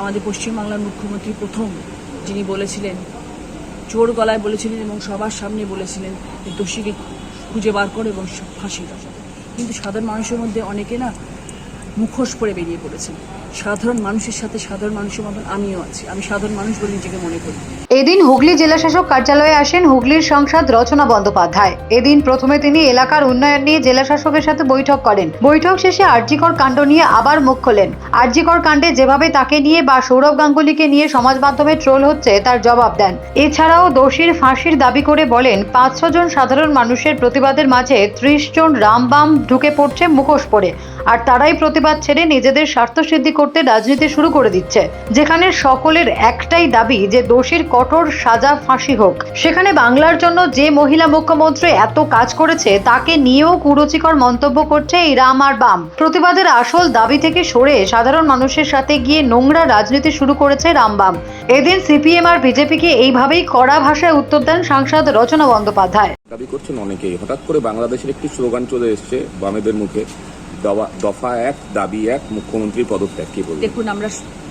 আমাদের পশ্চিমবাংলার মুখ্যমন্ত্রী প্রথম যিনি বলেছিলেন, জোর গলায় বলেছিলেন এবং সবার সামনে বলেছিলেন যে দোষীকে খুঁজে বার করে এবং ফাঁসি দাও। কিন্তু সাধারণ মানুষের মধ্যে অনেকে না মুখোশ পরে বেরিয়ে পড়েছেন। সাধারণ মানুষের সাথে সাধারণ মানুষের মতন আমিও আছি, আমি সাধারণ মানুষ বলে নিজেকে মনে করি। এদিন হুগলি জেলাশাসক কার্যালয়ে আসেন হুগলির সাংসদ রচনা বন্দ্যোপাধ্যায়। এদিন প্রথমে তিনি এলাকার উন্নয়ন নিয়ে জেলাশাসকের সাথে বৈঠক করেন। বৈঠক শেষে আরজিকর কাণ্ড নিয়ে আবার মুখ খোলেন। আরজিকর কাণ্ডে যেভাবে তাকে নিয়ে বা সৌরভ গাঙ্গুলিকে নিয়ে সমাজ মাধ্যমে ট্রোল হচ্ছে তার জবাব দেন। এছাড়াও দোষীর ফাঁসির দাবি করে বলেন ৫-৬ জন সাধারণ মানুষের প্রতিবাদের মাঝে ৩০ জন রামবাম ঢুকে পড়ছে মুখোশ পরে, আর তারাই প্রতিবাদ ছেড়ে নিজেদের স্বার্থ সিদ্ধি করতে রাজনীতি শুরু করে দিচ্ছে। যেখানে সকলের একটাই দাবি যে দোষীর কঠোর সাজা ফাঁসি হোক। সেখানে বাংলার জন্য যে মহিলা মুখ্যমন্ত্রী এত কাজ করেছে তাকে নিয়েও কুরুচিকর মন্তব্য করছে এই রাম আর বাম। প্রতিবাদের আসল দাবি থেকে সরে সাধারণ মানুষের সাথে গিয়ে নোংরা রাজনীতি শুরু করেছে রামবাম। এদিন সিপিএম আর বিজেপিকে এইভাবেই কড়া ভাষায় উত্তর দেন সাংসদ রচনা বন্দ্যোপাধ্যায়। দাবি করছেন অনেকেই, হঠাৎ করে বাংলাদেশের একটি স্লোগান চলে এসছে বামেদের মুখে, দফা ১ দাবি ১ মুখ্যমন্ত্রীর পদত্যাগ। কি বলবেন? দেখুন, আমরা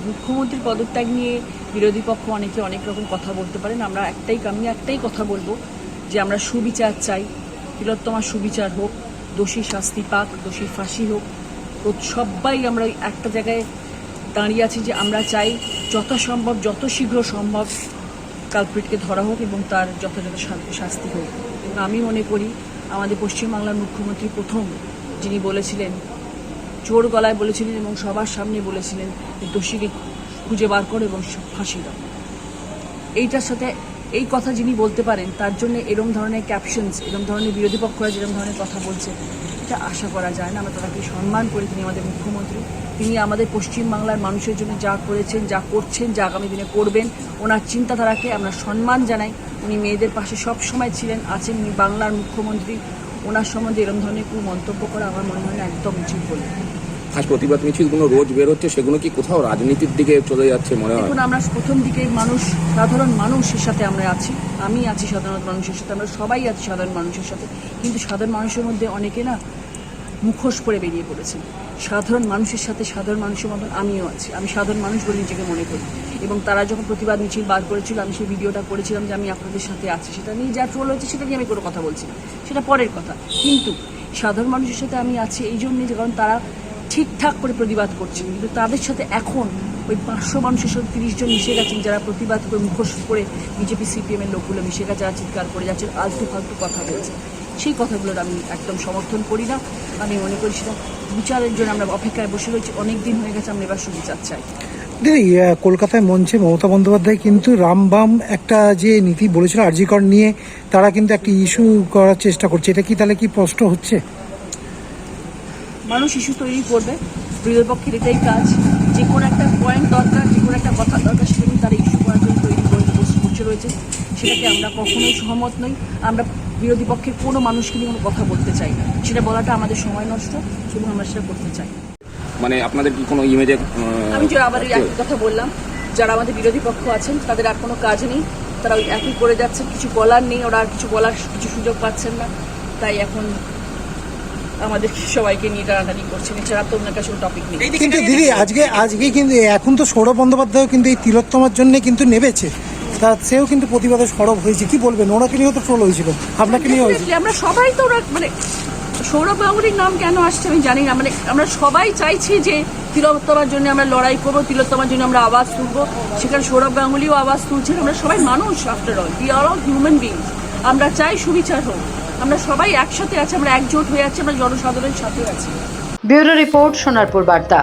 মুখ্যমন্ত্রীর পদত্যাগ নিয়ে বিরোধী পক্ষ অনেকে অনেক রকম কথা বলতে পারেন। আমি একটাই কথা বলবো যে আমরা সুবিচার চাই, তিলোত্তমা সুবিচার হোক, দোষী শাস্তি পাক, দোষী ফাঁসি হোক। তো সবাই আমরা একটা জায়গায় দাঁড়িয়ে আছি যে আমরা চাই যথাসম্ভব যত শীঘ্র সম্ভব কালপ্রিটকে ধরা হোক এবং তার যথাযথ শাস্তি হোক। এবং আমি মনে করি আমাদের পশ্চিমবাংলার মুখ্যমন্ত্রী প্রথম যিনি বলেছিলেন, জোর গলায় বলেছিলেন এবং সবার সামনে বলেছিলেন যে দোষীকে খুঁজে বার করে এবং ফাঁসি দাও। এইটার সাথে এই কথা যিনি বলতে পারেন তার জন্য এরকম ধরনের ক্যাপশনস, এরকম ধরনের বিরোধী পক্ষরা যেরকম ধরনের কথা বলছে এটা আশা করা যায় না। আমরা তাকে সম্মান করি, তিনি আমাদের মুখ্যমন্ত্রী, তিনি আমাদের পশ্চিমবাংলার মানুষের জন্য যা করেছেন, যা করছেন, যা আগামী দিনে করবেন, ওনার চিন্তাধারাকে আমরা সম্মান জানাই। উনি মেয়েদের পাশে সব সময় ছিলেন, আছেন, উনি বাংলার মুখ্যমন্ত্রী। ওনার সম্বন্ধে এরকম ধরনের কোনো মন্তব্য করা আমার মনে হয় না একদম উচিত বলে। আজ প্রতিবাদ মিছিলগুলো রোজ বের হচ্ছে, সেগুলো কি কোথাও রাজনীতির দিকে চলে যাচ্ছে মনে হয়? দেখুন, আমরা প্রথম দিকে সাধারণ মানুষের সাথে আমরা আছি, আমি আছি সাধারণ মানুষের সাথে, আমরা সবাই আছি সাধারণ মানুষের সাথে। কিন্তু সাধারণ মানুষের মধ্যে অনেকে না মুখোশ পরে বেরিয়ে পড়েছেন। সাধারণ মানুষের সাথে সাধারণ মানুষের মতন আমিও আছি, আমি সাধারণ মানুষ বলে নিজেকে মনে করি। এবং তারা যখন প্রতিবাদ মিছিল বার করেছিল, আমি সেই ভিডিওটা করেছিলাম যে আমি আপনাদের সাথে আছি। সেটা নিয়ে যা ট্রোল হয়েছে সেটা নিয়ে আমি কোনো কথা বলছি না, সেটা পরের কথা। কিন্তু সাধারণ মানুষের সাথে আমি আছি এই জন্যই যে কারণ তারা ঠিকঠাক করে প্রতিবাদ করছেন, কিন্তু তাদের সাথে এখন ওই 500 মানুষের সাথে 30 জন মিশে গেছেন যারা প্রতিবাদ করে মুখোশ করে বিজেপি সিপিএমের লোকগুলো মিশে গেছে, যারা চিৎকার করে যাচ্ছেন, আলতু ফালতু কথা বলছে। সেই কথাগুলোর আমি একদম সমর্থন করি না। আমি মনে করি সেটা বিচারের জন্য আমরা অপেক্ষায় বসে রয়েছি, অনেক দিন হয়ে গেছে, আমরা এবার সুবিচার চাই। দিদি, কলকাতায় মঞ্চে মমতা বন্দ্যোপাধ্যায় কিন্তু রামবাম একটা যে নীতি বলেছিল আরজিকর নিয়ে, তারা কিন্তু একটা ইস্যু করার চেষ্টা করছে, এটা কি তাহলে কি স্পষ্ট হচ্ছে? মানুষ ইস্যু তৈরি করবে, বিরোধী পক্ষের এটাই কাজ। যে কোনো একটা পয়েন্ট দরকার, যে কোনো একটা কথা দরকার, সেটা কিন্তু তারা ইস্যু করার জন্য তৈরি বসে রয়েছে। সেটাকে আমরা কখনোই সহমত নই। আমরা বিরোধী পক্ষের কোনো মানুষকে নিয়ে কোনো কথা বলতে চাই না, সেটা বলাটা আমাদের সময় নষ্ট এবং আমরা সেটা করতে চাই। মানে আপনাদের কি কোনো ইমেজে? আমি যে আবার একই কথা বললাম, যারা আমাদের বিরোধী পক্ষ আছেন তাদের আর কোনো কাজ নেই, তারা ওই একই করে যাচ্ছেন, কিছু বলার নেই, ওরা আর কিছু বলার সুযোগ পাচ্ছেন না, তাই এখন আমাদের সবাইকে নিয়ে টানাটানি করছেন, এছাড়া তো ওনার কাছে টপিক নেই। কিন্তু দিদি, আজকে কিন্তু এখন তো সৌরভ বন্দ্যোপাধ্যায় কিন্তু এই তিলোত্তমার জন্য কিন্তু নেমেছে, তা সেও কিন্তু প্রতিবাদে সরব হয়েছে। কি বলবেন? ওনাকে নিয়েও তো ট্রোল হয়েছিল, আপনাকে নিয়ে হয়েছিল। আমরা সবাই তো ওরা মানে সৌরভ গাঙ্গুলির নাম কেন আসছে আমি জানি না। মানে আমরা সবাই চাইছি যে তিলোত্তমার জন্য আমরা লড়াই করবো, তিলোত্তমার জন্য আমরা আওয়াজ তুলবো। সেখানে সৌরভ গাঙ্গুলিও আওয়াজ তুলছেন। আমরা সবাই মানুষ, after all we are all human beings. আমরা চাই সুবিচার হোক, আমরা সবাই একসাথে আছি, আমরা একজোট হয়ে আছি, আমরা জনসাধারণের সাথে আছি। ব্যুরো রিপোর্ট, সোনারপুর বার্তা।